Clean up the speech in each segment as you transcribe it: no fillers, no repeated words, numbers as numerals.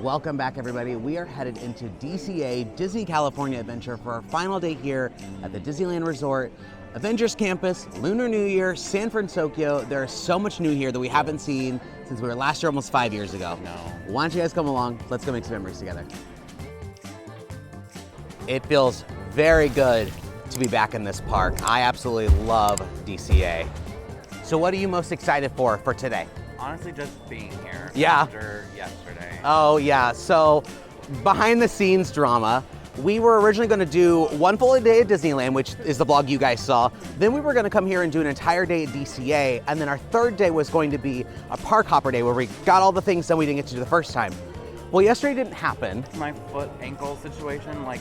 Welcome back, everybody. We are headed into DCA, Disney California Adventure, for our final day here at the Disneyland Resort, Avengers Campus, Lunar New Year, San Fransokyo. There is so much new here that we haven't seen since we were last year, almost 5 years ago. No. Why don't you guys come along? Let's go make some memories together. It feels very good to be back in this park. I absolutely love DCA. So what are you most excited for today? Honestly, just being here. Yeah. After yesterday. Oh yeah, so behind the scenes drama. We were originally going to do one full day at Disneyland, which is the vlog you guys saw. Then we were going to come here and do an entire day at DCA. And then our third day was going to be a park hopper day where we got all the things that we didn't get to do the first time. Well, yesterday didn't happen. My foot ankle situation, like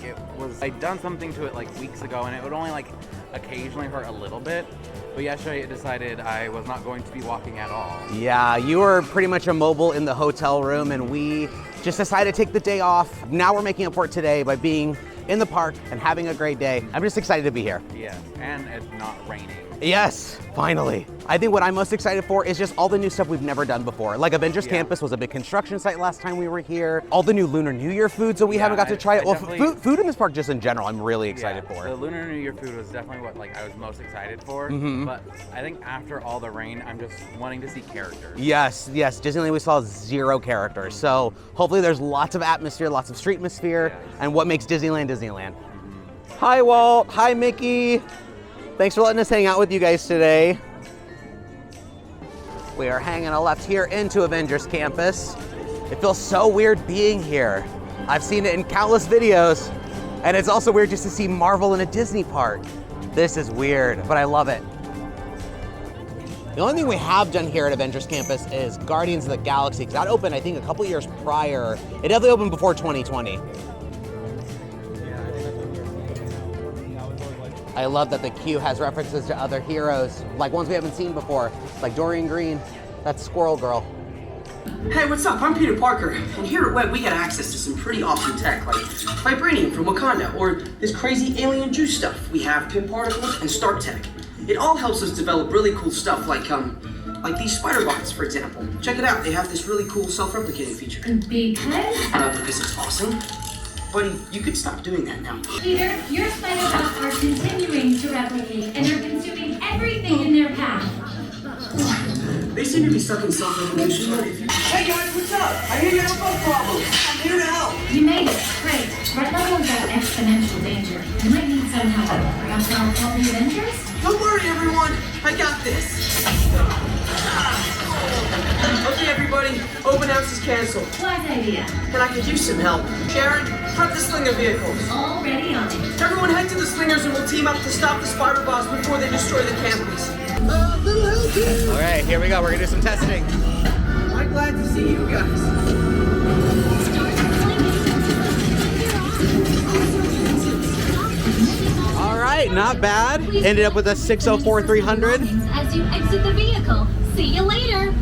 I'd done something to it like weeks ago and it would only like occasionally hurt a little bit. But yesterday it decided I was not going to be walking at all. Yeah, you were pretty much immobile in the hotel room and we just decided to take the day off. Now we're making up for it today by being in the park and having a great day. I'm just excited to be here. Yes, and it's not raining. Yes, finally. I think what I'm most excited for is just all the new stuff we've never done before. Like Avengers Campus was a big construction site last time we were here. All the new Lunar New Year foods that we haven't got to try. Well, food in this park just in general, I'm really excited for. The Lunar New Year food was definitely what I was most excited for. But I think after all the rain, I'm just wanting to see characters. Yes, Disneyland we saw 0 characters. So hopefully there's lots of atmosphere, lots of streetmosphere, and what makes Disneyland Disneyland. Hi Walt, hi Mickey. Thanks for letting us hang out with you guys today. We are hanging a left here into Avengers Campus. It feels so weird being here. I've seen it in countless videos, and it's also weird just to see Marvel in a Disney park. This is weird, but I love it. The only thing we have done here at Avengers Campus is Guardians of the Galaxy, because that opened, I think, a couple years prior. It definitely opened before 2020. I love that the queue has references to other heroes, like ones we haven't seen before, like Dorian Green, that's Squirrel Girl. Hey, what's up? I'm Peter Parker, and here at Web we get access to some pretty awesome tech, like vibranium from Wakanda, or this crazy alien juice stuff. We have pin particles and Stark Tech. It all helps us develop really cool stuff, like these spider bots, for example. Check it out, they have this really cool self-replicating feature. Because it's awesome. Buddy, you could stop doing that now. Peter, your spider bots are continuing to replicate, and they're consuming everything in their path. They seem to be stuck in self-replication mode. Hey guys, what's up? I hear you have a bug problem. I'm here to help. You made it. Great. Red level's at exponential danger. You might need some help. Perhaps I'll call the Avengers? Don't worry, everyone. I got this. Okay, everybody. Open house is canceled. Wise idea. And I could use some help. Sharon, prep the slinger vehicles. Already on it. Everyone head to the slingers and we'll team up to stop the spider bots before they destroy the canopies. Little help here. All right, here we go. We're gonna do some testing. I'm glad to see you guys. All right, not bad. Ended up with a 604-300. As you exit the vehicle. See you later.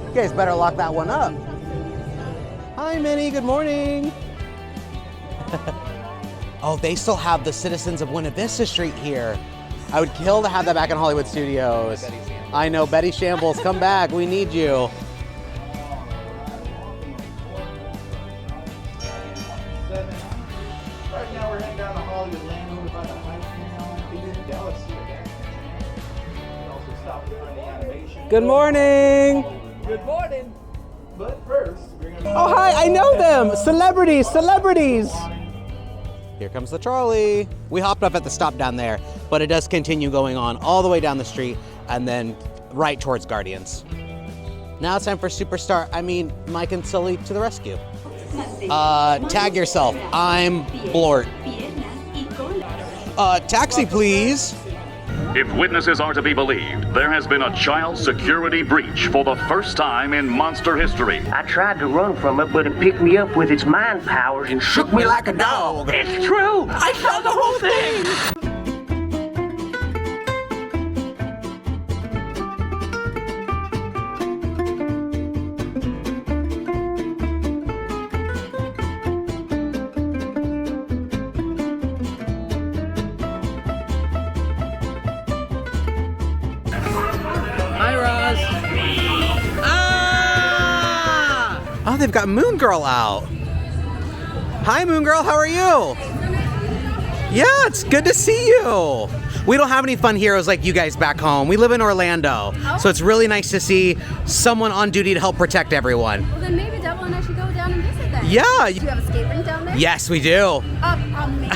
You guys better lock that one up. Hi, Minnie, good morning. Oh, they still have the Citizens of Buena Vista Street here. I would kill to have that back in Hollywood Studios. I know, Betty Shambles, come back, we need you. Right now we're heading down to Hollywood Lane over by the High Galaxy again. We can also stop in front of the animation. Good morning. Good morning. But first, we're gonna. Oh, hi, I know them. Celebrities. Here comes the trolley. We hopped up at the stop down there, but it does continue going on all the way down the street and then right towards Guardians. Now it's time for Mike and Sully to the rescue. Tag yourself. I'm Blort. Taxi, please. If witnesses are to be believed, there has been a child security breach for the first time in monster history. I tried to run from it, but it picked me up with its mind powers and shook me like a dog. It's true! I saw the whole thing! they've got Moon Girl out. Hi, Moon Girl, how are you? Yeah, it's good to see you. We don't have any fun heroes like you guys back home. We live in Orlando, so it's really nice to see someone on duty to help protect everyone. Well, then maybe Devil and I should go down and visit then. Yeah. Do you have a skate rink down there? Yes, we do. Amazing.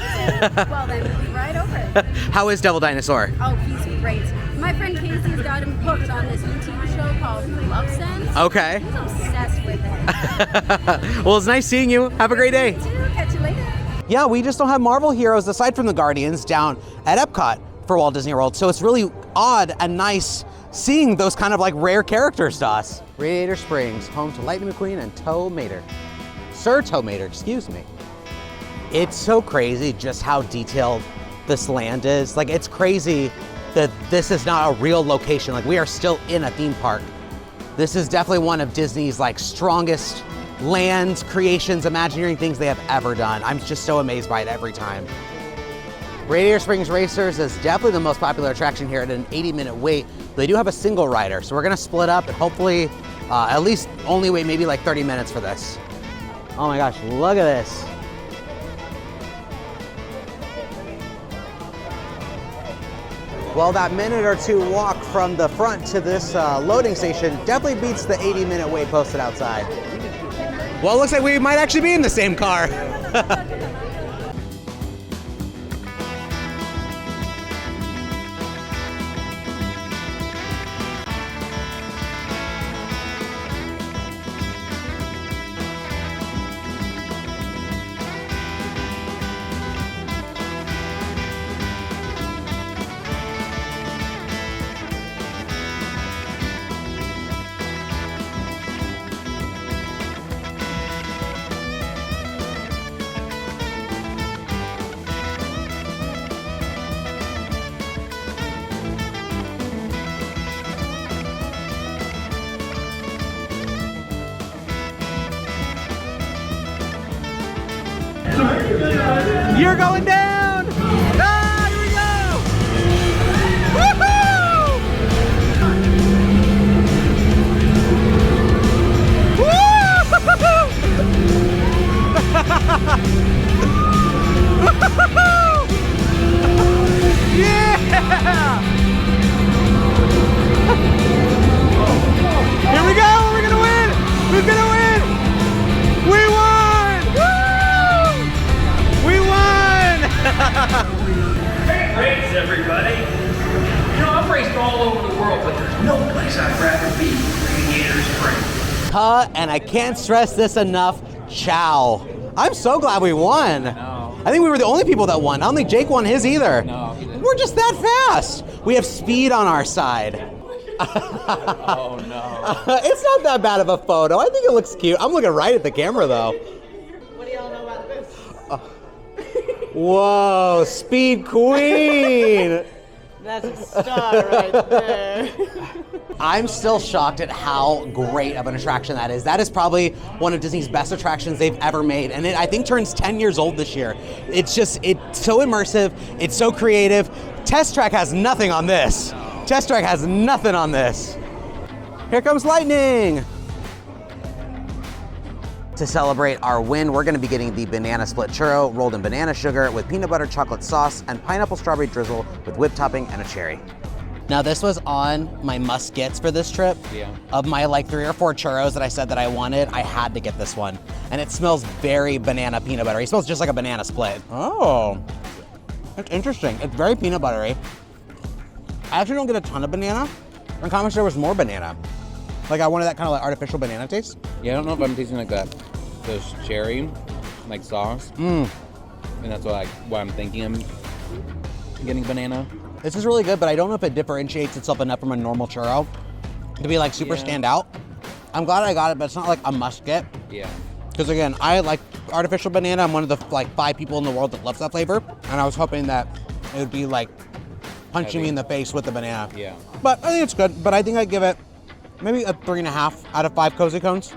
Well, then we'll be right over. How is Devil Dinosaur? Oh, he's great. My friend Casey's got him hooked on this new TV show called Love Sense. Okay. He's obsessed with it. Well, it's nice seeing you. Have a great day. You too. Catch you later. Yeah, we just don't have Marvel heroes aside from the Guardians down at EPCOT for Walt Disney World. So it's really odd and nice seeing those kind of like rare characters to us. Radiator Springs, home to Lightning McQueen and Tow Mater. Sir Tow Mater, excuse me. It's so crazy just how detailed this land is. Like, it's crazy that this is not a real location. Like, we are still in a theme park. This is definitely one of Disney's like strongest lands, creations, Imagineering things they have ever done. I'm just so amazed by it every time. Radiator Springs Racers is definitely the most popular attraction here at an 80-minute wait. They do have a single rider, so we're gonna split up and hopefully at least only wait maybe like 30 minutes for this. Oh my gosh, look at this. Well, that minute or two walk from the front to this loading station definitely beats the 80-minute wait posted outside. Well, it looks like we might actually be in the same car. You're going down! Ah, here we go! Woohoo! Woo! Yeah! Here we go! We're gonna win! Who's gonna win? We won! Woo! We won! Great race, everybody! You know, I've raced all over the world, but there's no place I'd rather be than Radiator Springs. And I can't stress this enough, ciao. I'm so glad we won. No. I think we were the only people that won. I don't think Jake won his either. No, he didn't. We're just that fast. We have speed on our side. Oh no. It's not that bad of a photo. I think it looks cute. I'm looking right at the camera though. What do y'all know about this? Whoa, Speed Queen. That's a star right there. I'm still shocked at how great of an attraction that is. That is probably one of Disney's best attractions they've ever made. And it, I think, turns 10 years old this year. It's so immersive. It's so creative. Test Track has nothing on this. Test Track has nothing on this. Here comes lightning. To celebrate our win, we're gonna be getting the banana split churro rolled in banana sugar with peanut butter chocolate sauce and pineapple strawberry drizzle with whipped topping and a cherry. Now this was on my must gets for this trip. Yeah. Of my like 3 or 4 churros that I said that I wanted, I had to get this one. And it smells very banana peanut buttery. It smells just like a banana split. Oh, that's interesting. It's very peanut buttery. I actually don't get a ton of banana. I kind of wish there was more banana. Like I wanted that kind of like artificial banana taste. Yeah, I don't know if I'm tasting like that, this cherry, like sauce. Mmm. And that's why I'm thinking I'm getting banana. This is really good, but I don't know if it differentiates itself enough from a normal churro to be like super stand out. I'm glad I got it, but it's not like a must get. Yeah. Because again, I like artificial banana. I'm one of the like 5 people in the world that loves that flavor. And I was hoping that it would be like punching me in the face with the banana. Yeah. But I think it's good, but I think I'd give it maybe a 3.5 out of 5 cozy cones.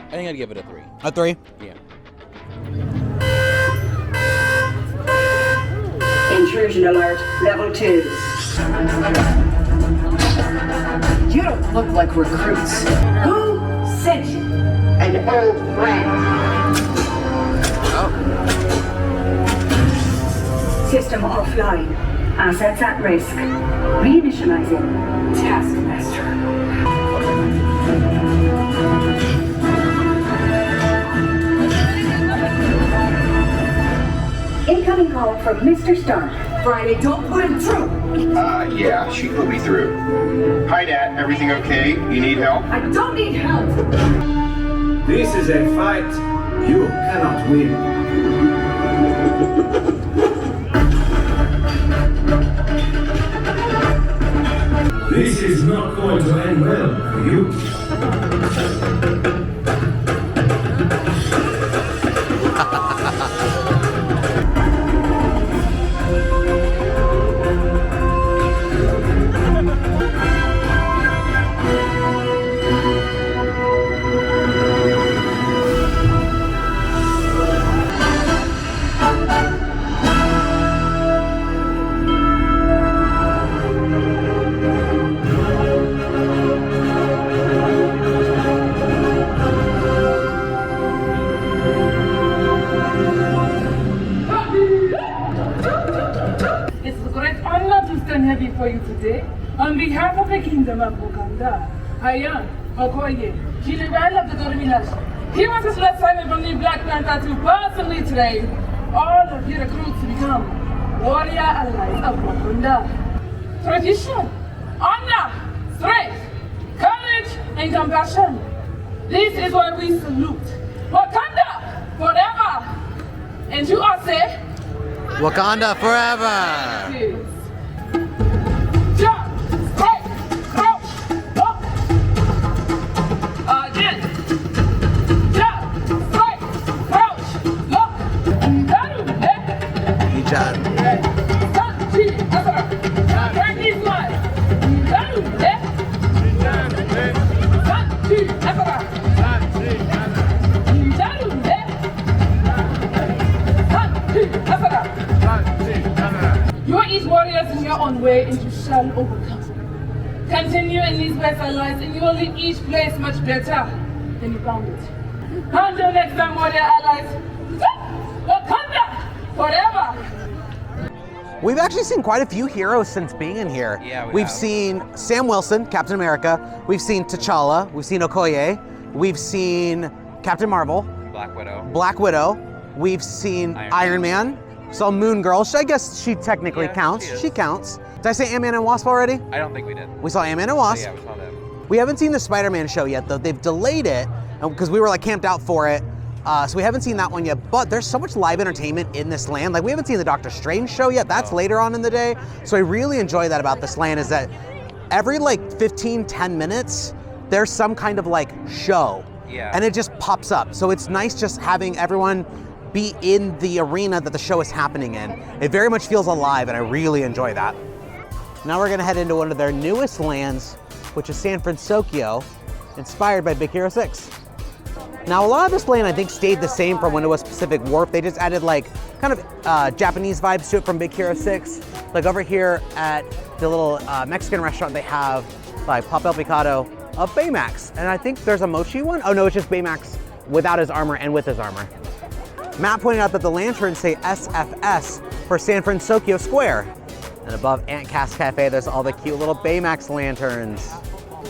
I think I'd give it a 3. A 3? Yeah. Intrusion alert, level 2. You don't look like recruits. Who sent you? and old friends. System offline. Assets at risk. Reinitializing. Taskmaster. Incoming call from Mr. Stark. Friday, don't put him through. Yeah, she put me through. Hi, Dad. Everything okay? You need help? I don't need help. This is a fight you cannot win. This is not going to end well for you. Heavy for you today. On behalf of the Kingdom of Wakanda, Hayan, Okoye, Gilibella the Dormilash, he wants us left side from the Black Panther to personally train all of your recruits to become warrior allies of Wakanda. Tradition, honor, strength, courage, and compassion. This is what we salute. Wakanda forever! And you all say, Wakanda forever! Jump, strike, crouch, lock. Again. Jump, strike, crouch, lock. Daru, Ijan. Sanchi, Asara. Practice one. Daru, Sanchi, Asara. Daru, Sanchi, Asara. You are each warriors in your own way, and you shall overcome. Continue in these better lives, and you will leave each place much better than you found it. Until next time, warrior allies, Wakanda forever! We've actually seen quite a few heroes since being in here. Yeah, We've seen Sam Wilson, Captain America. We've seen T'Challa. We've seen Okoye. We've seen Captain Marvel. Black Widow. We've seen Iron Man. Saw Moon Girl. I guess she technically counts. She counts. Did I say Ant-Man and Wasp already? I don't think we did. We saw Ant-Man and Wasp. Yeah, we saw them. We haven't seen the Spider-Man show yet, though. They've delayed it because we were like camped out for it. So we haven't seen that one yet, but there's so much live entertainment in this land. Like we haven't seen the Doctor Strange show yet. That's later on in the day. So I really enjoy that about this land is that every like 15, 10 minutes, there's some kind of like show. Yeah. And it just pops up. So it's nice just having everyone be in the arena that the show is happening in. It very much feels alive and I really enjoy that. Now we're gonna head into one of their newest lands, which is San Fransokyo, inspired by Big Hero 6. Now a lot of this land I think stayed the same from when it was Pacific Warp. They just added like kind of Japanese vibes to it from Big Hero 6. Like over here at the little Mexican restaurant they have by Papel Picado of Baymax. And I think there's a mochi one. Oh no, it's just Baymax without his armor and with his armor. Matt pointed out that the lanterns say SFS for San Fransokyo Square. And above Ant Cast Cafe, there's all the cute little Baymax lanterns.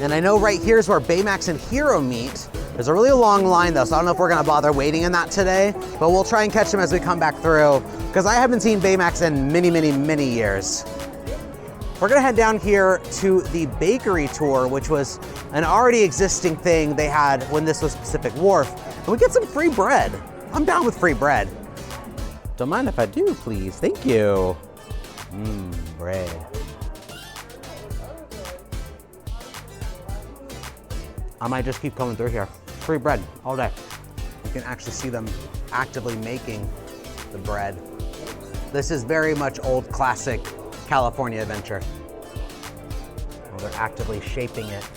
And I know right here is where Baymax and Hero meet. There's a really long line though, so I don't know if we're gonna bother waiting in that today, but we'll try and catch them as we come back through, because I haven't seen Baymax in many, many, many years. We're gonna head down here to the bakery tour, which was an already existing thing they had when this was Pacific Wharf. And we get some free bread. I'm down with free bread. Don't mind if I do, please. Thank you. Bread. I might just keep coming through here. Free bread all day. You can actually see them actively making the bread. This is very much old classic California adventure. Well, they're actively shaping it.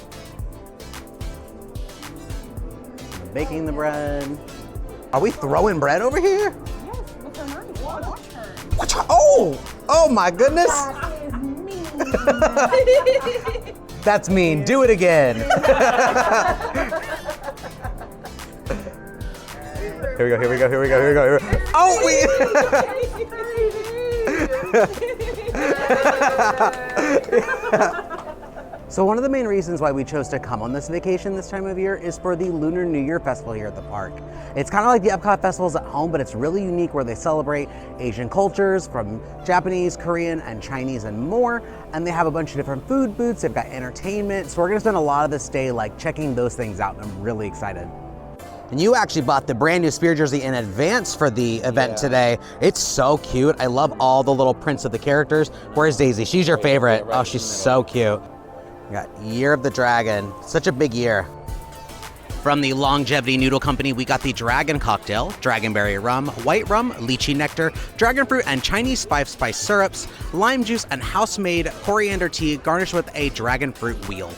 They're baking the bread. Are we throwing bread over here? Yes, with a nice water. Oh my goodness. That is mean. That's mean. Do it again. Here we go, here we go, here we go, here we go. Here we go. Oh, So one of the main reasons why we chose to come on this vacation this time of year is for the Lunar New Year Festival here at the park. It's kind of like the EPCOT festivals at home, but it's really unique where they celebrate Asian cultures from Japanese, Korean, and Chinese and more. And they have a bunch of different food booths, they've got entertainment. So we're gonna spend a lot of this day like checking those things out, and I'm really excited. And you actually bought the brand new Spear jersey in advance for the event today. It's so cute. I love all the little prints of the characters. Where's Daisy? She's your favorite. Oh, she's so cute. We got Year of the Dragon. Such a big year. From the Longevity Noodle Company, we got the Dragon Cocktail, Dragonberry Rum, White Rum, Lychee Nectar, Dragon Fruit and Chinese Spice Syrups, Lime Juice, and house-made coriander tea garnished with a Dragon Fruit wheel.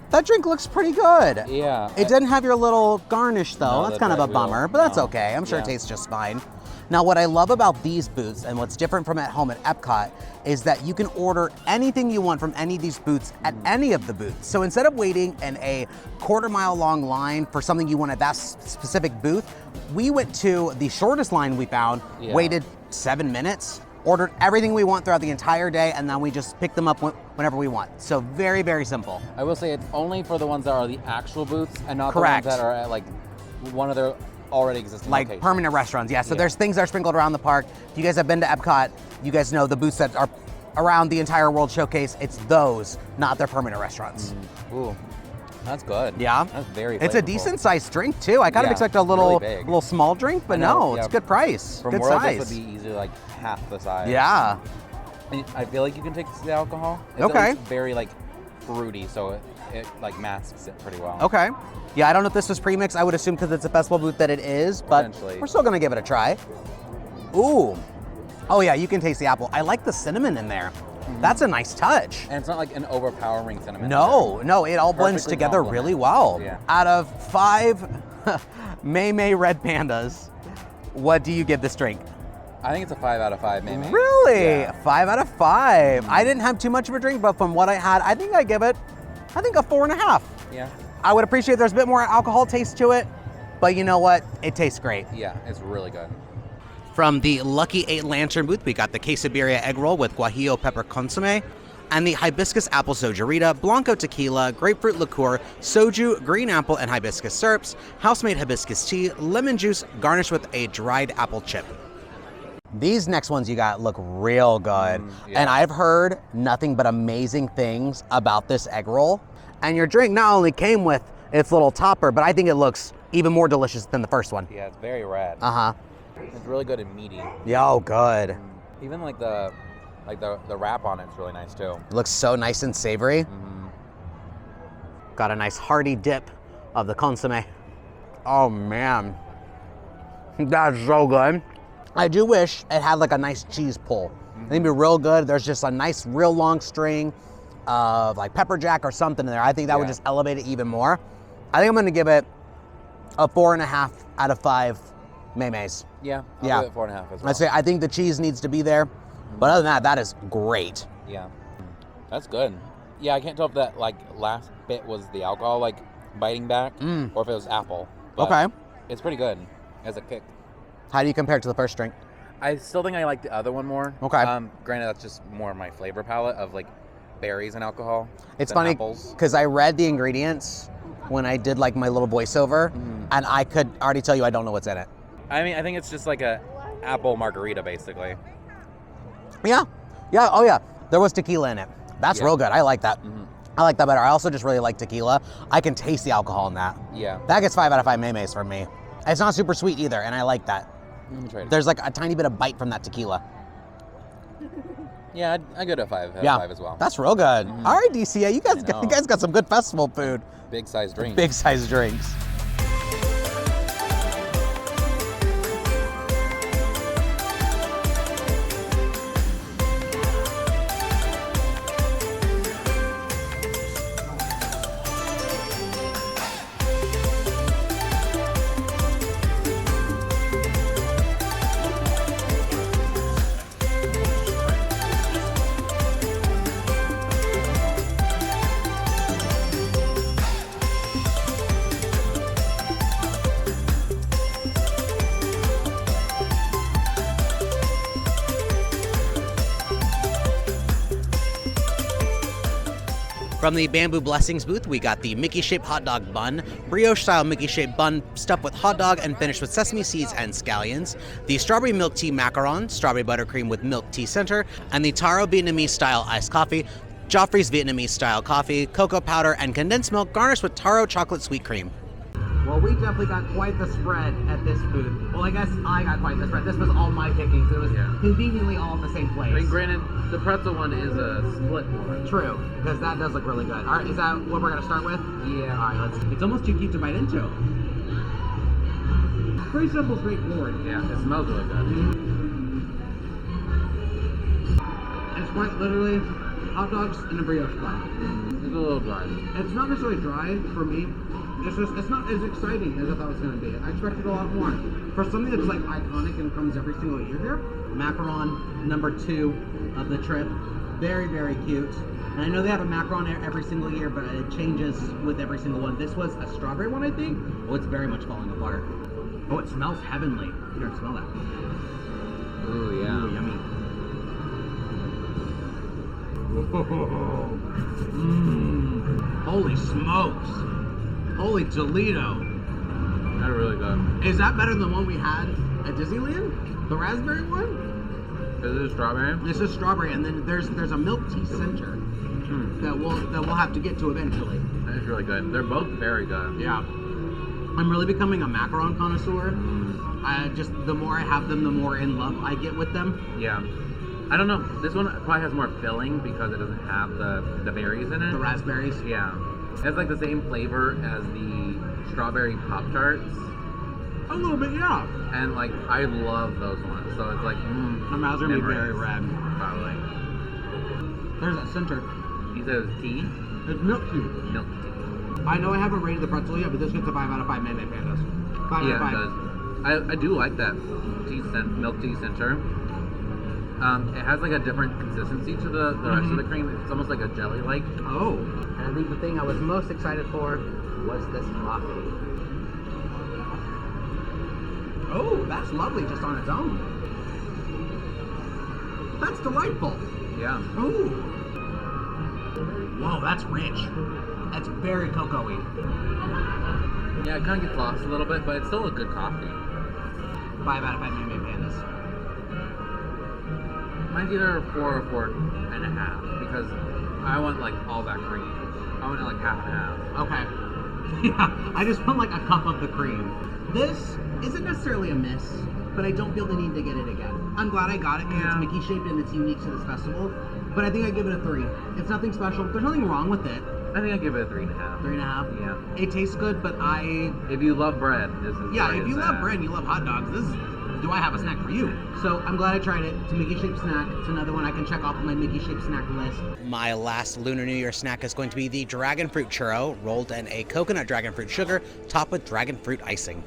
That drink looks pretty good. Yeah. It didn't have your little garnish though. No, that's kind of a bummer, but that's okay. I'm sure it Yeah. tastes just fine. Now, what I love about these booths and what's different from at home at EPCOT is that you can order anything you want from any of these booths at any of the booths. So instead of waiting in a quarter-mile long line for something you want at that specific booth, we went to the shortest line we found, waited 7 minutes, ordered everything we want throughout the entire day, and then we just pick them up whenever we want. So very, very simple. I will say it's only for the ones that are the actual booths and not Correct. the ones that are at like one of their already existing Like locations. permanent restaurants, yeah. So there's things that are sprinkled around the park. If you guys have been to EPCOT, you guys know the booths that are around the entire World Showcase, it's those, not their permanent restaurants. Ooh, that's good. Yeah. That's very It's a flavorful. decent sized drink too. I kind of Yeah, expect a little, really big. little small drink, but I know, no, it's yeah. a good price, From good World, size. this would be easily like half the size. Yeah. And I feel like you can take the alcohol. It's Okay. at least very like fruity, so it like masks it pretty well. Okay. Yeah, I don't know if this was pre-mixed. I would assume because it's a festival booth that it is, but Potentially. we're still gonna give it a try. Ooh. Oh yeah, you can taste the apple. I like the cinnamon in there. That's a nice touch. And it's not like an overpowering cinnamon. No, no, it all blends Perfectly together complement. really well. Yeah. Out of 5 May Red Pandas, what do you give this drink? I think it's a 5 out of 5, maybe. Really? Yeah. 5 out of 5. I didn't have too much of a drink, but from what I had, I think I give it, a 4.5. Yeah. I would appreciate there's a bit more alcohol taste to it, but you know what? It tastes great. Yeah, it's really good. From the Lucky 8 Lantern booth, we got the Quesabiria egg roll with guajillo pepper consomme, and the hibiscus apple sojarita, blanco tequila, grapefruit liqueur, soju, green apple, and hibiscus syrups, house-made hibiscus tea, lemon juice, garnished with a dried apple chip. These next ones you got look real good. And I've heard nothing but amazing things about this egg roll. And your drink not only came with its little topper, but I think it looks even more delicious than the first one. Yeah, it's very red. Uh-huh. It's really good and meaty. Yeah, oh, good. Even like the wrap on it's really nice too. It looks so nice and savory. Got a nice hearty dip of the consomme. Oh man, that's so good. I do wish it had like a nice cheese pull. I think it'd be real good. There's just a nice, real long string of like pepper jack or something in there. I think that would just elevate it even more. I think I'm gonna give it a 4.5 out of 5 Maymays. Yeah, I'll give it 4.5 as well. I'd say I think the cheese needs to be there, but other than that, that is great. Yeah, that's good. Yeah, I can't tell if that like last bit was the alcohol like biting back or if it was apple. But Okay. It's pretty good as a kick. How do you compare it to the first drink? I still think I like the other one more. Okay. Granted, that's just more my flavor palette of like berries and alcohol. It's than funny apples. because I read the ingredients when I did like my little voiceover, and I could already tell you I don't know what's in it. I mean, I think it's just like a apple margarita, basically. Yeah, yeah, oh yeah. There was tequila in it. That's real good. I like that. I like that better. I also just really like tequila. I can taste the alcohol in that. Yeah. That gets 5 out of 5 Maymays from me. It's not super sweet either, and I like that. Let me try it. There's like a tiny bit of bite from that tequila. Yeah, I go to 5 out of 5 as well. That's real good. All right, DCA, you guys got some good festival food. Big size drinks. Big size drinks. From the Bamboo Blessings booth, we got the Mickey-shaped hot dog bun, brioche-style Mickey-shaped bun stuffed with hot dog and finished with sesame seeds and scallions, the strawberry milk tea macaron, strawberry buttercream with milk tea center, and the Taro Vietnamese-style iced coffee, Joffrey's Vietnamese-style coffee, cocoa powder, and condensed milk garnished with Taro chocolate sweet cream. Well, we definitely got quite the spread at this booth. Well, I guess I got quite the spread. This was all my pickings. It was conveniently all in the same place. I mean, granted, the pretzel one is a split one. True, because that does look really good. All right, is that what we're going to start with? Yeah. All right, it's almost too cute to bite into. Pretty simple, straightforward. Yeah, it smells really good. It's quite literally hot dogs and a brioche bun. It's a little dry. It's not necessarily dry for me. It's not as exciting as I thought it was going to be. I expected a lot more. For something that's like iconic and comes every single year here, macaron number 2 of the trip. Very, very cute. And I know they have a macaron every single year, but it changes with every single one. This was a strawberry one, I think. Oh, it's very much falling apart. Oh, it smells heavenly. You don't smell that. Ooh, yeah. Ooh, yummy. Holy smokes. Holy Toledo. They're really good. Is that better than the one we had at Disneyland? The raspberry one? Is it strawberry? This is strawberry, and then there's a milk tea center that we'll have to get to eventually. That is really good. They're both very good. Yeah. I'm really becoming a macaron connoisseur. The more I have them, the more in love I get with them. Yeah. I don't know. This one probably has more filling because it doesn't have the berries in it. The raspberries? Yeah. It has like the same flavor as the strawberry Pop-Tarts. A little bit, yeah. And like, I love those ones. So it's like, my mouth's gonna be very red. Probably. There's that center. You said it was tea? It's milk tea. Milk tea. I know I haven't rated the pretzel yet, but this gets a 5 out of 5 Mayday Pandas. 5 out of 5. It does. I do like that milk tea center. It has like a different consistency to the rest of the cream. It's almost like a jelly-like. Oh. And I think the thing I was most excited for was this coffee. Oh, that's lovely just on its own. That's delightful. Yeah. Ooh. Whoa, that's rich. That's very cocoa-y. Yeah, it kind of gets lost a little bit, but it's still a good coffee. 5 out of 5 Mayday Pandas. Mine's either a 4 or 4.5 because I want like all that cream. I want it like half and half. Okay. Yeah, I just want like a cup of the cream. This isn't necessarily a miss, but I don't feel the need to get it again. I'm glad I got it because it's Mickey shaped and it's unique to this festival. But I think I give it a 3. It's nothing special. There's nothing wrong with it. I think I give it a 3.5. 3.5? Yeah. It tastes good, but if you love bread, this is if you love bread and you love hot dogs, this is do I have a snack for you? So I'm glad I tried it. It's a Mickey-shaped snack. It's another one I can check off on my Mickey-shaped snack list. My last Lunar New Year snack is going to be the dragon fruit churro, rolled in a coconut dragon fruit sugar, topped with dragon fruit icing.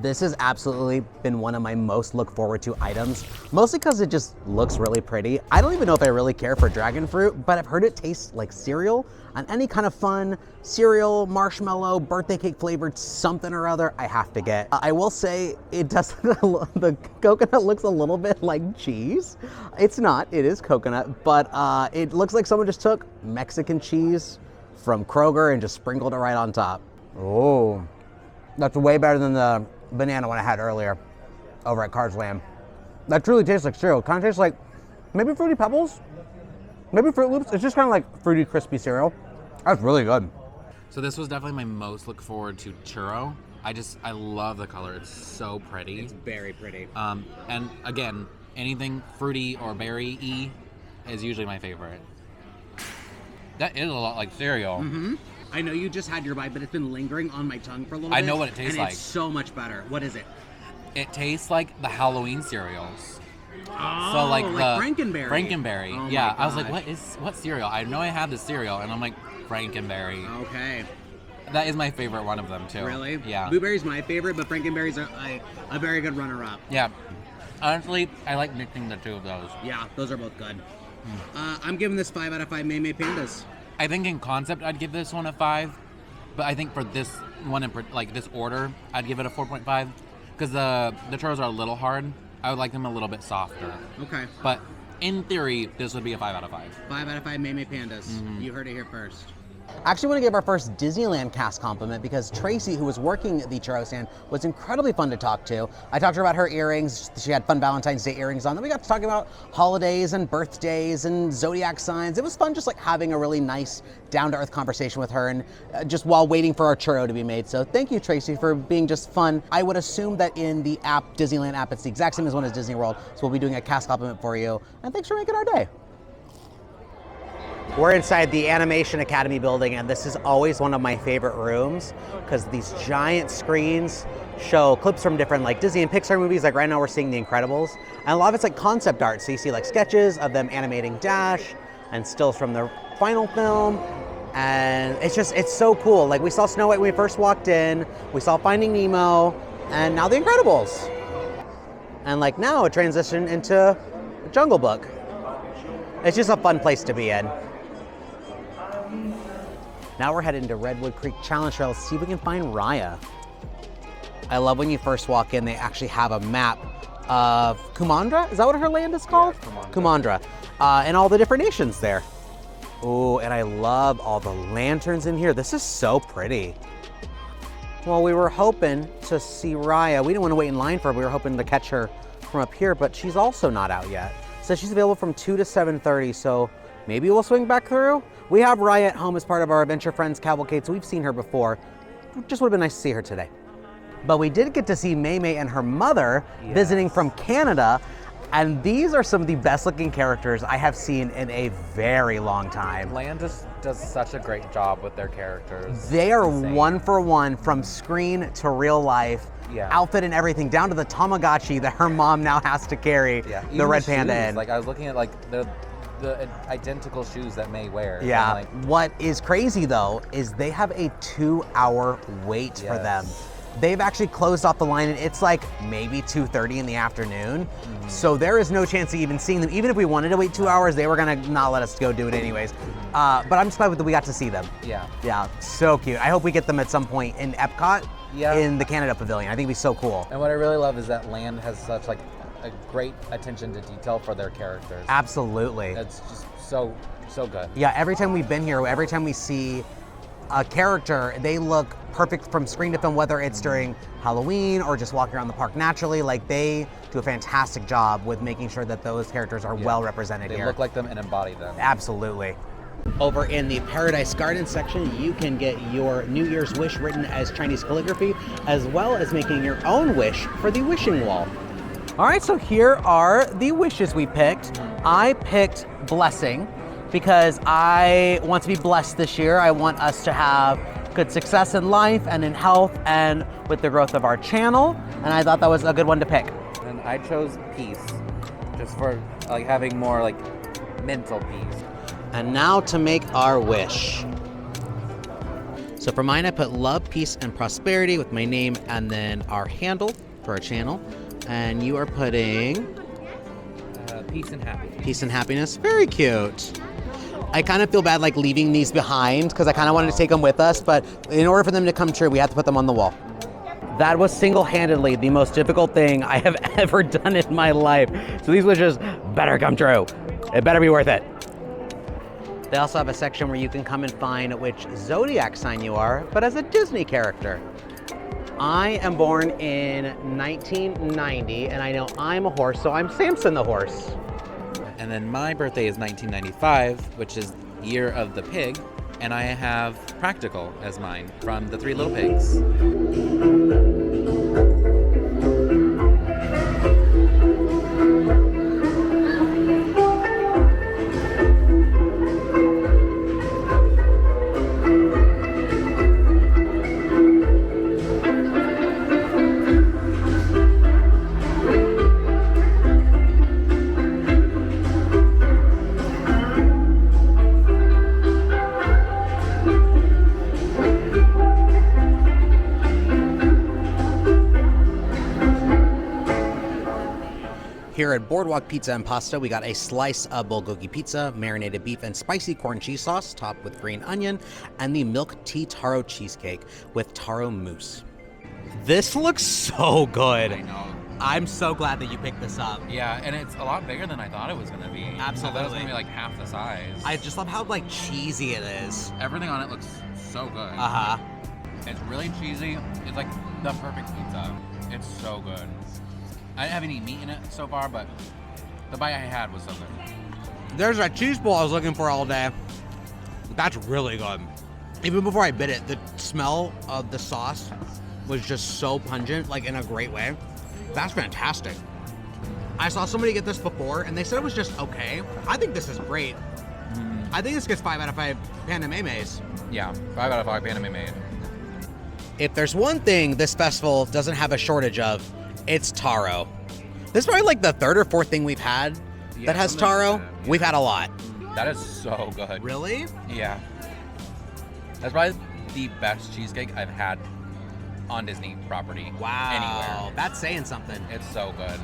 This has absolutely been one of my most look forward to items, mostly because it just looks really pretty. I don't even know if I really care for dragon fruit, but I've heard it tastes like cereal, and any kind of fun cereal, marshmallow, birthday cake flavored something or other, I have to get. I will say it does, the coconut looks a little bit like cheese. It's not, it is coconut, but it looks like someone just took Mexican cheese from Kroger and just sprinkled it right on top. Oh, that's way better than the banana one I had earlier over at Cars Land. That truly tastes like cereal. Kind of tastes like maybe Fruity Pebbles, maybe Fruit Loops. It's just kind of like fruity, crispy cereal. That's really good. So this was definitely my most look forward to churro. I love the color. It's so pretty. It's very pretty. And again, anything fruity or berry-y is usually my favorite. That is a lot like cereal. Mm-hmm. I know you just had your bite, but it's been lingering on my tongue for a little bit. I know what it tastes like. It's so much better. What is it? It tastes like the Halloween cereals. Oh, so like Frankenberry. Frankenberry. Oh yeah, I was like, what cereal? I know I have this cereal, and I'm like, Frankenberry. Okay. That is my favorite one of them too. Really? Yeah. Blueberry's my favorite, but Frankenberry's a very good runner-up. Yeah. Honestly, I like mixing the two of those. Yeah, those are both good. I'm giving this 5 out of 5 May Pandas. I think in concept I'd give this one a 5, but I think for this one, like this order, I'd give it a 4.5 because the churros are a little hard. I would like them a little bit softer. Okay. But in theory, this would be a 5 out of 5. 5 out of 5 May Pandas. Mm-hmm. You heard it here first. I actually want to give our first Disneyland cast compliment because Tracy, who was working the churro stand, was incredibly fun to talk to. I talked to her about her earrings. She had fun Valentine's Day earrings on. Then we got to talk about holidays and birthdays and zodiac signs. It was fun just like having a really nice down-to-earth conversation with her and just while waiting for our churro to be made. So thank you, Tracy, for being just fun. I would assume that in the app, Disneyland app, it's the exact same as one as Disney World. So we'll be doing a cast compliment for you. And thanks for making our day. We're inside the Animation Academy building, and this is always one of my favorite rooms because these giant screens show clips from different like Disney and Pixar movies. Like right now we're seeing The Incredibles, and a lot of it's like concept art. So you see like sketches of them animating Dash and stills from the final film. And it's so cool. Like we saw Snow White when we first walked in, we saw Finding Nemo, and now The Incredibles. And like now it transitioned into Jungle Book. It's just a fun place to be in. Now we're heading to Redwood Creek Challenge Trail to see if we can find Raya. I love when you first walk in, they actually have a map of Kumandra. Is that what her land is called? Yeah, Kumandra. And all the different nations there. Oh, and I love all the lanterns in here. This is so pretty. Well, we were hoping to see Raya. We didn't want to wait in line for her. We were hoping to catch her from up here, but she's also not out yet. So she's available from 2 to 7:30, so maybe we'll swing back through. We have Raya at home as part of our Adventure Friends Cavalcade, so we've seen her before. It just would have been nice to see her today. But we did get to see Mei Mei and her mother visiting from Canada, and these are some of the best looking characters I have seen in a very long time. Land just does such a great job with their characters. They are one for one from screen to real life. Yeah. Outfit and everything, down to the Tamagotchi that her mom now has to carry the red panda in. Like I was looking at like the identical shoes that May wears. Yeah. What is crazy though is they have a 2-hour wait for them. They've actually closed off the line and it's like maybe 2:30 in the afternoon. Mm-hmm. So there is no chance of even seeing them. Even if we wanted to wait 2 hours, they were gonna not let us go do it anyways. But I'm just glad that we got to see them. Yeah. Yeah, so cute. I hope we get them at some point in EPCOT in the Canada Pavilion. I think it'd be so cool. And what I really love is that Land has such like a great attention to detail for their characters. Absolutely. It's just so good. Yeah, every time we've been here, every time we see a character, they look perfect from screen to film, whether it's during Halloween or just walking around the park naturally. Like they do a fantastic job with making sure that those characters are well represented here. They look like them and embody them. Absolutely. Over in the Paradise Garden section, you can get your New Year's wish written as Chinese calligraphy, as well as making your own wish for the wishing wall. All right, so here are the wishes we picked. I picked blessing because I want to be blessed this year. I want us to have good success in life and in health and with the growth of our channel. And I thought that was a good one to pick. And I chose peace, just for like having more like mental peace. And now to make our wish. So for mine, I put love, peace, and prosperity with my name and then our handle for our channel. And you are putting peace and happiness. Peace and happiness. Very cute. I kind of feel bad like leaving these behind because I kind of wanted to take them with us, but in order for them to come true, we have to put them on the wall. That was single-handedly the most difficult thing I have ever done in my life. So these wishes better come true. It better be worth it. They also have a section where you can come and find which zodiac sign you are, but as a Disney character. I am born in 1990, and I know I'm a horse, so I'm Samson the horse. And then my birthday is 1995, which is year of the pig, and I have Practical as mine from the Three Little Pigs. Here at Boardwalk Pizza and Pasta, we got a slice of bulgogi pizza, marinated beef and spicy corn cheese sauce, topped with green onion, and the milk tea taro cheesecake with taro mousse. This looks so good. I know. I'm so glad that you picked this up. Yeah, and it's a lot bigger than I thought it was gonna be. Absolutely. I thought it was gonna be like half the size. I just love how like cheesy it is. Everything on it looks so good. Uh-huh. It's really cheesy. It's like the perfect pizza. It's so good. I didn't have any meat in it so far, but the bite I had was so good. There's that cheese ball I was looking for all day. That's really good. Even before I bit it, the smell of the sauce was just so pungent, like in a great way. That's fantastic. I saw somebody get this before and they said it was just okay. I think this is great. I think this gets 5 out of 5 panda memes. Yeah, 5 out of 5 panda memes. If there's one thing this festival doesn't have a shortage of, it's taro. This is probably like the 3rd or 4th thing we've had that has taro. Like that, yeah. We've had a lot. That is so good. Really? Yeah. That's probably the best cheesecake I've had on Disney property. Wow. Anywhere. That's saying something. It's so good.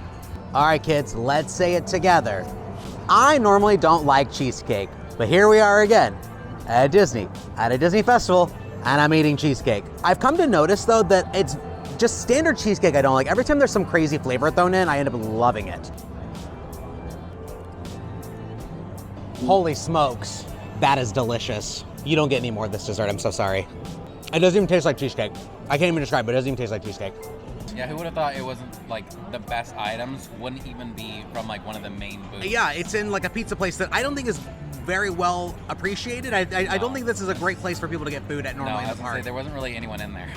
All right, kids, let's say it together. I normally don't like cheesecake, but here we are again at Disney, at a Disney festival, and I'm eating cheesecake. I've come to notice, though, that it's just standard cheesecake I don't like. Every time there's some crazy flavor thrown in, I end up loving it. Holy smokes, that is delicious. You don't get any more of this dessert, I'm so sorry. It doesn't even taste like cheesecake. I can't even describe it, it doesn't even taste like cheesecake. Yeah, who would have thought it wasn't like the best items wouldn't even be from like one of the main booths? Yeah, it's in like a pizza place that I don't think is very well appreciated. I don't think this is a great place for people to get food at normally in the park. There wasn't really anyone in there.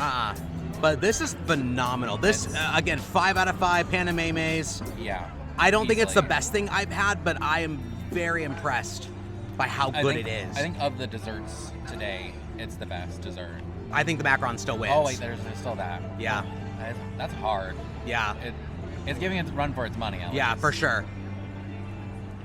But this is phenomenal. This, again, 5 out of 5 panda memes. Yeah. I don't think it's the best thing I've had, but I am very impressed by how good it is. I think of the desserts today, it's the best dessert. I think the macaron still wins. Oh wait, there's still that. Yeah. That's hard. Yeah. It's giving it a run for its money. Yeah, for sure.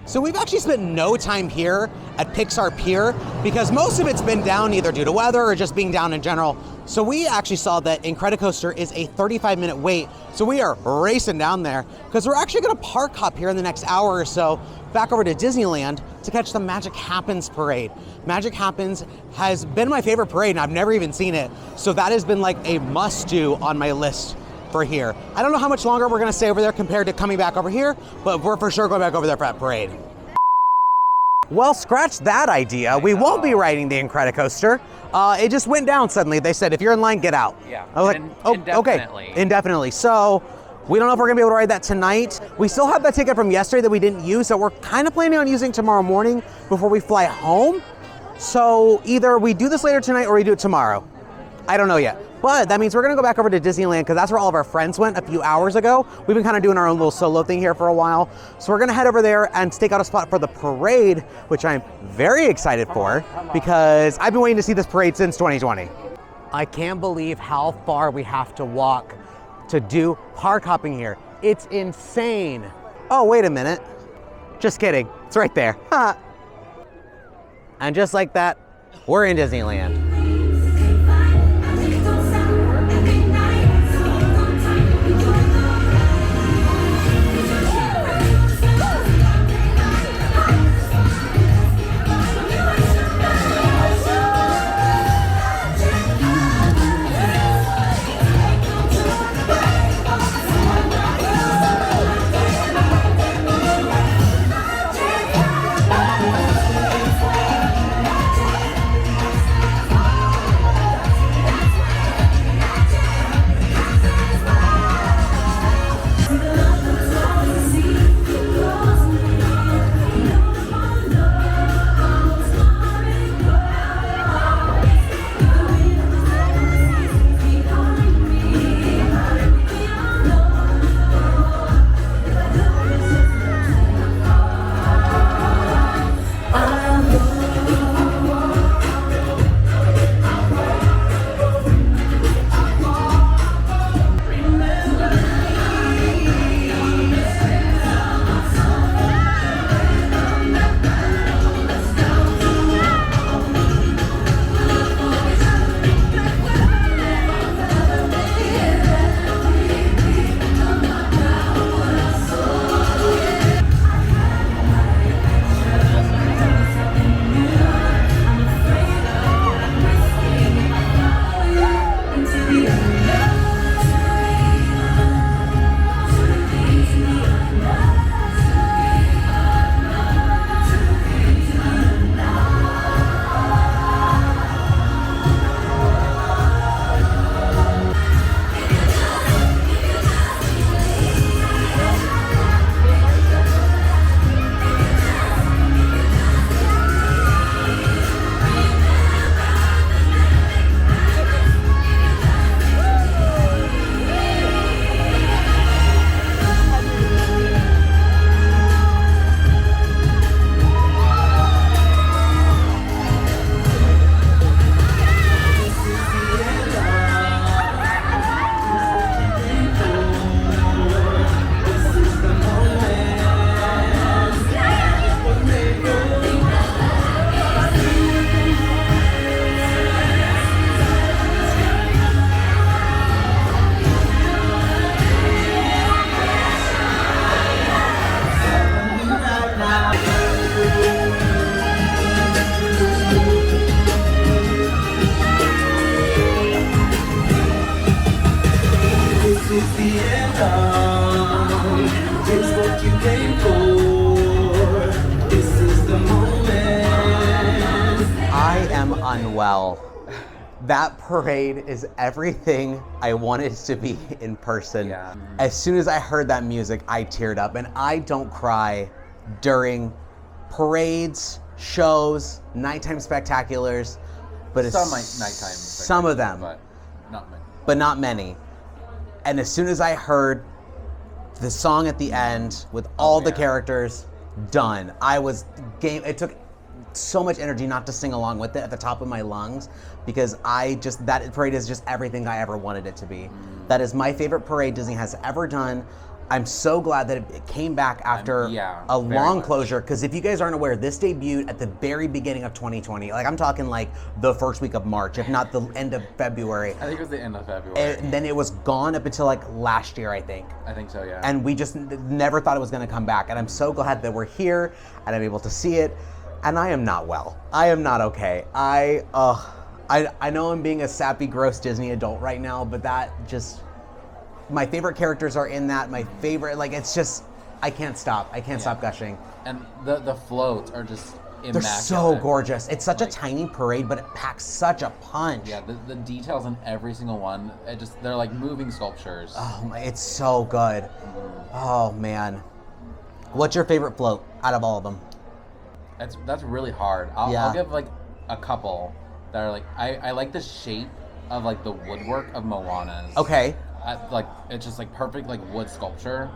So we've actually spent no time here at Pixar Pier because most of it's been down either due to weather or just being down in general. So we actually saw that Incredicoaster is a 35-minute wait. So we are racing down there because we're actually gonna park hop here in the next hour or so back over to Disneyland to catch the Magic Happens parade. Magic Happens has been my favorite parade and I've never even seen it. So that has been like a must-do on my list for here. I don't know how much longer we're gonna stay over there compared to coming back over here, but we're for sure going back over there for that parade. Well, scratch that idea. We won't be riding the Incredicoaster. It just went down suddenly. They said, if you're in line, get out. Yeah. I was like, oh, okay. Indefinitely. So we don't know if we're gonna be able to ride that tonight. We still have that ticket from yesterday that we didn't use, so we're kind of planning on using tomorrow morning before we fly home. So either we do this later tonight or we do it tomorrow. I don't know yet. But that means we're gonna go back over to Disneyland because that's where all of our friends went a few hours ago. We've been kind of doing our own little solo thing here for a while. So we're gonna head over there and stake out a spot for the parade, which I'm very excited for because I've been waiting to see this parade since 2020. I can't believe how far we have to walk to do park hopping here. It's insane. Oh, wait a minute. Just kidding, it's right there. And just like that, we're in Disneyland. crown. It's what you came for. This is the moment. I am unwell. That parade is everything I wanted to be in person. Yeah. As soon as I heard that music, I teared up, and I don't cry during parades, shows, nighttime spectaculars, but it's Some nighttime some of them, but not many. but not many. And as soon as I heard the song at the end with all the characters done, I was game. It took so much energy not to sing along with it at the top of my lungs, because that parade is just everything I ever wanted it to be. That is my favorite parade Disney has ever done. I'm so glad that it came back after a long closure, because if you guys aren't aware, this debuted at the very beginning of 2020. Like, I'm talking like the first week of March, if not the end of February. I think it was the end of February. And then it was gone up until like last year, I think. I think so, yeah. And we just never thought it was gonna come back. And I'm so glad that we're here and I'm able to see it. And I am not well. I am not okay. I know I'm being a sappy, gross Disney adult right now, but that just, my favorite characters are in that. My favorite, like, it's just, I can't stop. I can't stop gushing. And the floats are just immaculate. They're so gorgeous. It's such a tiny parade, but it packs such a punch. Yeah, the details in every single one, they're like moving sculptures. Oh my, it's so good. Oh man. What's your favorite float out of all of them? That's really hard. I'll give like a couple that are like, I like the shape of like the woodwork of Moana's. Okay. Like, it's just like perfect like wood sculpture.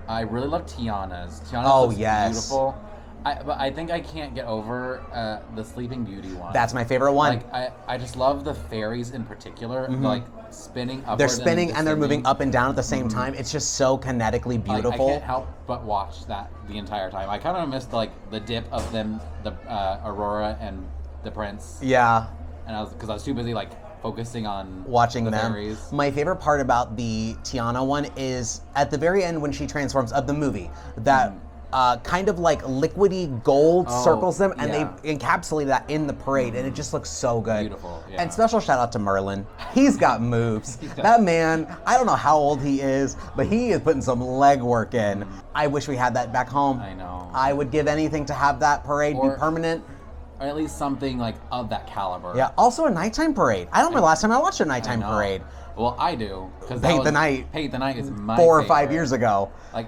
I really love Tiana's. Tiana's looks beautiful. But I think I can't get over the Sleeping Beauty one. That's my favorite one. Like, I just love the fairies in particular, like spinning upward. They're spinning and they're moving up and down at the same time. It's just so kinetically beautiful. I can't help but watch that the entire time. I kind of missed like the dip of them, the Aurora and the Prince. Yeah. And because I was too busy like focusing on watching the them. fairies. My favorite part about the Tiana one is at the very end when she transforms of the movie, that kind of like liquidy gold circles them, and they encapsulate that in the parade, and it just looks so good. Beautiful, yeah. And special shout out to Merlin. He's got moves. That man, I don't know how old he is, but he is putting some leg work in. I wish we had that back home. I know. I would give anything to have that parade be permanent. Or at least something like of that caliber. Yeah, also a nighttime parade. I don't remember last time I watched a nighttime parade. Well, I do. Paint the Night. Paint the Night is my 4 or 5 years ago. Like,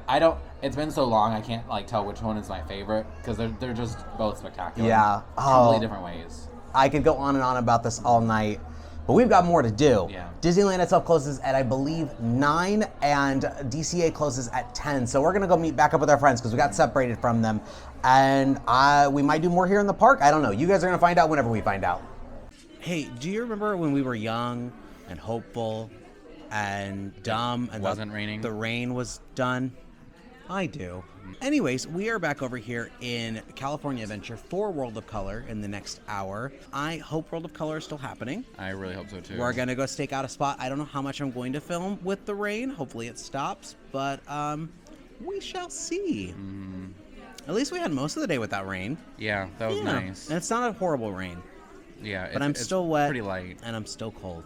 it's been so long, I can't like tell which one is my favorite, because they're just both spectacular. Yeah. Completely different ways. I could go on and on about this all night, but we've got more to do. Yeah. Disneyland itself closes at, I believe, 9, and DCA closes at 10. So we're gonna go meet back up with our friends because we got separated from them. And we might do more here in the park. I don't know. You guys are gonna find out whenever we find out. Hey, do you remember when we were young and hopeful and dumb and wasn't raining? The rain was done? I do. Anyways, we are back over here in California Adventure for World of Color in the next hour. I hope World of Color is still happening. I really hope so too. We're gonna go stake out a spot. I don't know how much I'm going to film with the rain. Hopefully it stops, but we shall see. At least we had most of the day without rain. Yeah, that was nice. And it's not a horrible rain. Yeah, but I'm still wet. Pretty light. And I'm still cold.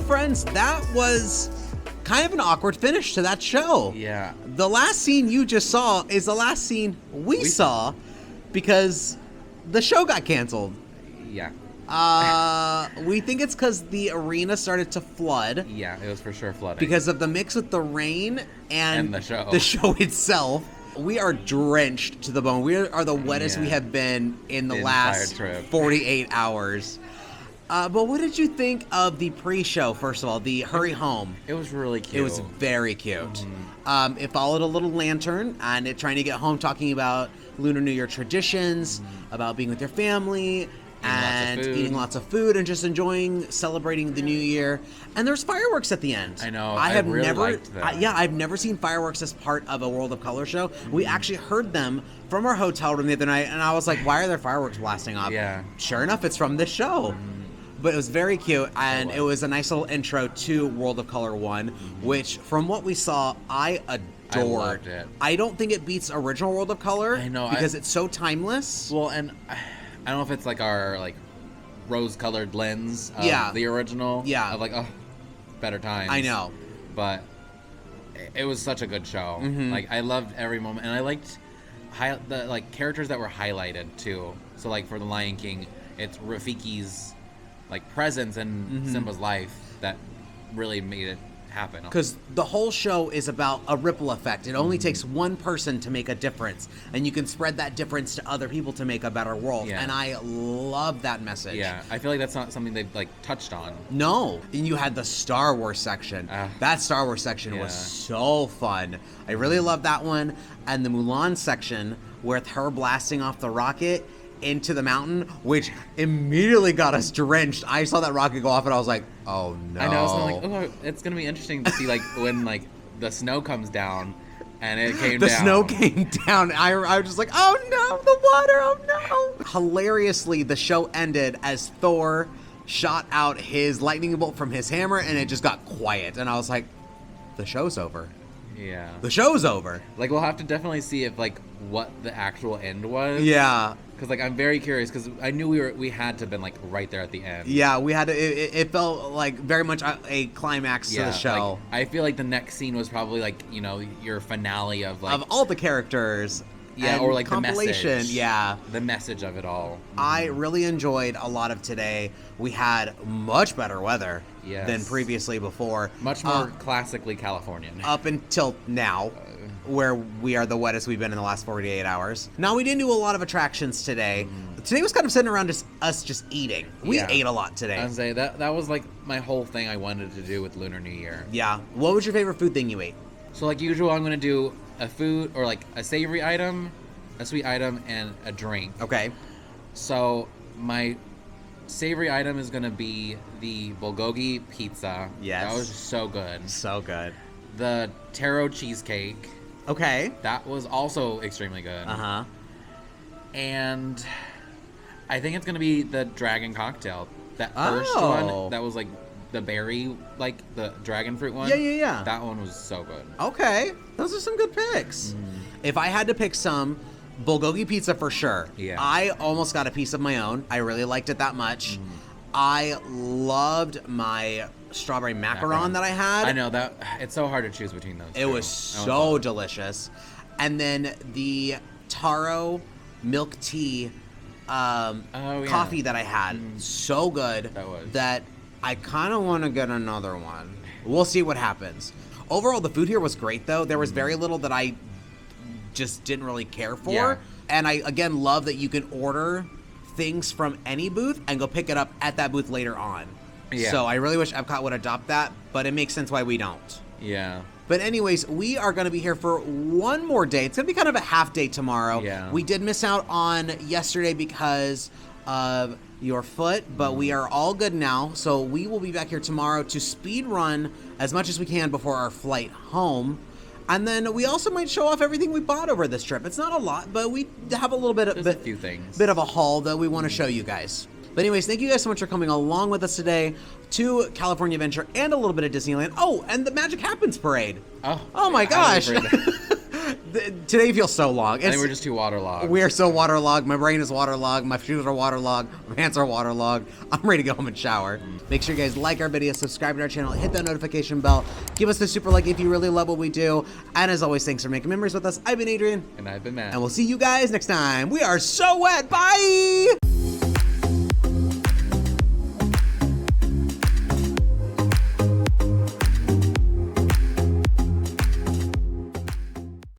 friends, that was kind of an awkward finish to that show. Yeah. The last scene you just saw is the last scene we saw because the show got canceled. Yeah. We think it's because the arena started to flood. Yeah, it was for sure flooding. Because of the mix with the rain and the show. The show itself. We are drenched to the bone. We are the wettest we have been in the last 48 hours. But what did you think of the pre-show, first of all, the Hurry Home? It was really cute. It was very cute. It followed a little lantern and it trying to get home, talking about Lunar New Year traditions, about being with your family, and eating lots of food and just enjoying celebrating the new year. And there's fireworks at the end. I know. I have really never liked that. I've never seen fireworks as part of a World of Color show. We actually heard them from our hotel room the other night, and I was like, why are there fireworks blasting off? Yeah. Sure enough, it's from this show. But it was very cute, and it was a nice little intro to World of Color 1, which, from what we saw, I adored. I loved it. I don't think it beats original World of Color. I know. Because it's so timeless. Well, and I don't know if it's like our rose-colored lens of the original. Yeah. Of better times. I know. But it was such a good show. Like, I loved every moment, and I liked the characters that were highlighted too. So for the Lion King, it's Rafiki's presence in Simba's life that really made it happen. Because the whole show is about a ripple effect. It only takes one person to make a difference, and you can spread that difference to other people to make a better world. Yeah. And I love that message. Yeah, I feel like that's not something they've touched on. No, and you had the Star Wars section. That Star Wars section was so fun. I really loved that one. And the Mulan section with her blasting off the rocket into the mountain, which immediately got us drenched. I saw that rocket go off and I was like, oh no. I know, so I'm like, it's gonna be interesting to see when the snow comes down, and it came down. The snow came down. I was just like, oh no, the water, oh no. Hilariously, the show ended as Thor shot out his lightning bolt from his hammer and it just got quiet. And I was like, the show's over. Yeah. The show's over. We'll have to definitely see if what the actual end was. Yeah. Because I'm very curious, because I knew we had to have been right there at the end. Yeah, we had to. It felt very much a climax to the show. I feel like the next scene was probably your finale of all the characters. Yeah, or the message. Yeah, the message of it all. I really enjoyed a lot of today. We had much better weather than previously before. Much more classically Californian. Up until now. Where we are the wettest we've been in the last 48 hours. Now, we didn't do a lot of attractions today. Today was kind of sitting around us just eating. We ate a lot today. I was say that was my whole thing I wanted to do with Lunar New Year. Yeah. What was your favorite food thing you ate? So usual, I'm gonna do a food or a savory item, a sweet item, and a drink. Okay. So my savory item is gonna be the bulgogi pizza. Yes. That was so good. So good. The taro cheesecake. Okay. That was also extremely good. Uh-huh. And I think it's going to be the dragon cocktail. That first one, that was the berry, the dragon fruit one. Yeah. That one was so good. Okay. Those are some good picks. If I had to pick some, bulgogi pizza for sure. Yeah. I almost got a piece of my own. I really liked it that much. I loved my strawberry macaron that I had. I know that it's so hard to choose between those. It was so delicious. And then the taro milk tea coffee that I had, so good that I kind of want to get another one. We'll see what happens. Overall, the food here was great though. There was very little that I just didn't really care for. Yeah. And I again love that you can order things from any booth and go pick it up at that booth later on. Yeah. So I really wish Epcot would adopt that, but it makes sense why we don't. Yeah. But anyways, we are going to be here for one more day. It's going to be kind of a half day tomorrow. Yeah. We did miss out on yesterday because of your foot, but we are all good now. So we will be back here tomorrow to speed run as much as we can before our flight home. And then we also might show off everything we bought over this trip. It's not a lot, but we have a little bit of a few things. Bit of a haul that we want to show you guys. But anyways, thank you guys so much for coming along with us today to California Adventure and a little bit of Disneyland. Oh, and the Magic Happens Parade. Oh my gosh. Today feels so long. I think we're just too waterlogged. We are so waterlogged. My brain is waterlogged. My shoes are waterlogged. My pants are waterlogged. I'm ready to go home and shower. Make sure you guys like our video, subscribe to our channel, hit that notification bell, give us the super like if you really love what we do. And as always, thanks for making memories with us. I've been Adrian. And I've been Matt. And we'll see you guys next time. We are so wet. Bye!